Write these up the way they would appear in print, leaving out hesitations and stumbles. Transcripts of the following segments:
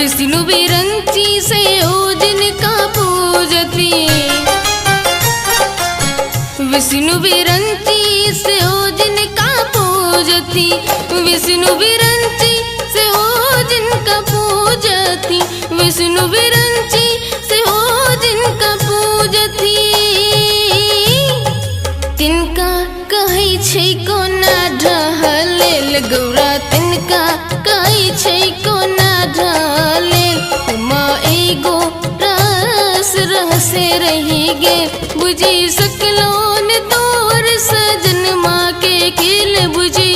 विष्णु विरंची से ओजन का पूजती, विष्णु विरंची से ओजन का पूजती, विष्णु विरंची से ओजन का पूजती, विष्णु विरंची से ओजन का पूजती। तिनका कहै छै कोना ढहलेल गौरा, तिनका कहै छै कोना ढहलेल। उमा एगो रस रहसे रही गे, बुझी सकलोन तोर सजन माँ के खेल, बुझी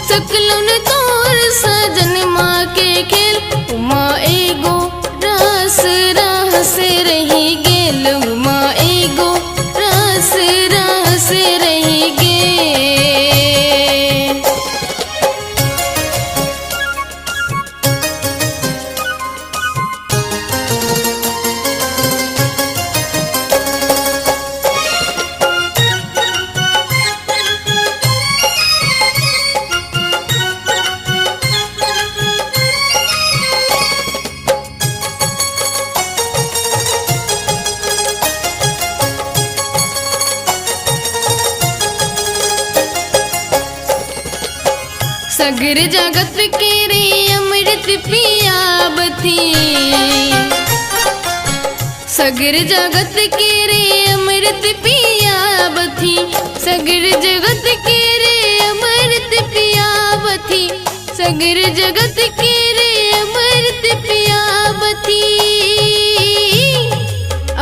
सकलोन तोर सजन माँ के खेल। उमा एगो रस रहसे रही गेल, उमा एगो रस रहसे रही गे। सगर जगत के रे अमृत पियावती, सगर जगत के रे अमृत पियावती, सगर जगत के रे अमृत पियावती, सगर जगत के रे अमृत पियावती।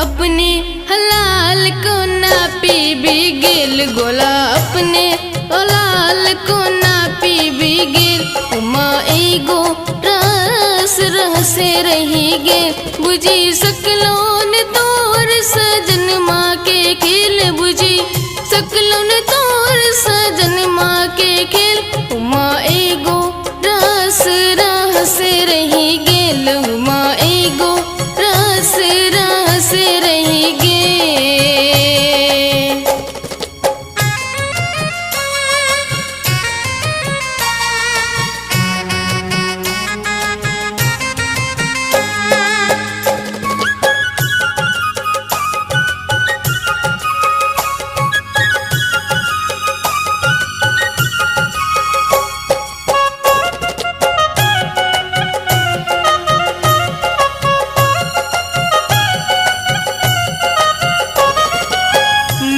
अपने हलाल को ना पी भी गेल गोला, अपने हलाल को ना पी भी गेल। उमा एगो रस रहसे रही गेल, बुझी सकलोन तोर सजन माँ के खेल, बुझी सकलोन तोर सजन माँ के खेल। उमा एगो रस रहसे रही गेल, उमा एगो रस रहसे रही गे।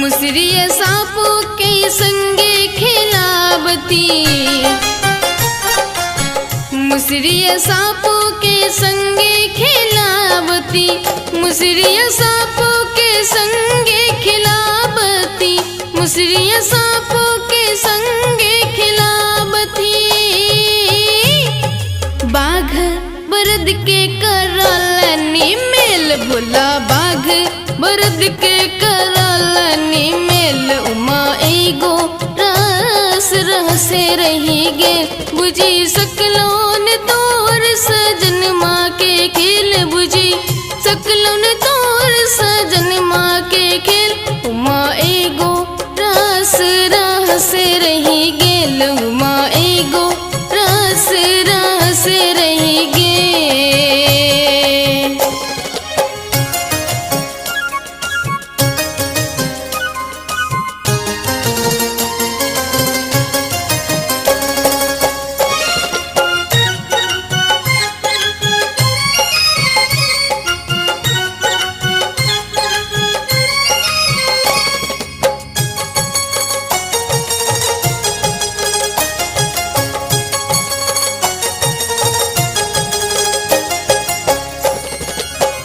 मुसरिया सापो के संगे खिलावती, मुसरिया सापो के संगे खिलावती, मुसरिया सापो के संगे खिलावती, मुसरिया सापो के संगे खिलावती। बाघ बरद के करलनी मेल भोला, बाघ बरद के करलनी मेल। उमा एगो रस रहसे रही गेल, बुझी सकलोन तोर सजन माँ के खेल, बुझी सकलोन तोर सजन माँ के खेल। उमा एगो रस रहसे रही गेल, उमा एगो रस रहसे रही गे।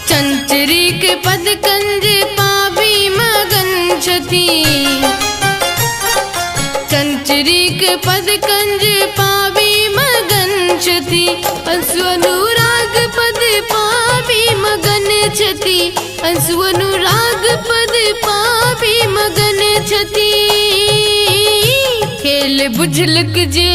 चंचरी के पद कंज पावी मगन छती, चंचरी के पद कंज पावी मगन छती, अंशु अनुराग पद पावी मगन छती, अंशु अनुराग पद पावी मगन छती। खेल बुझलक जे,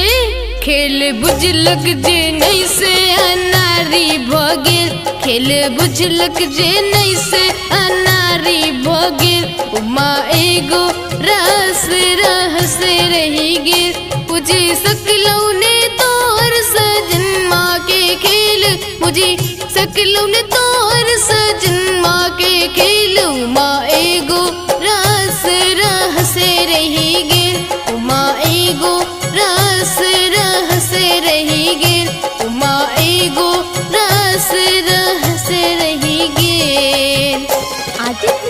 खेल बुझलक जे नहीं से अनारी भोगेल, खेल बुझलक जे नहीं से अनारी भोगेल। उमा एगो रस रहसे रही गे, बुझी सकलौ ने तोर सजन माँ के खेल, मुझे सकलू ने तोर सजन माँ के खेलू माँ एगो रस रहसे रही गेल माँ एगो रस रहसे रही गेल माँ एगो रस रहसे रही गेल। आदित्य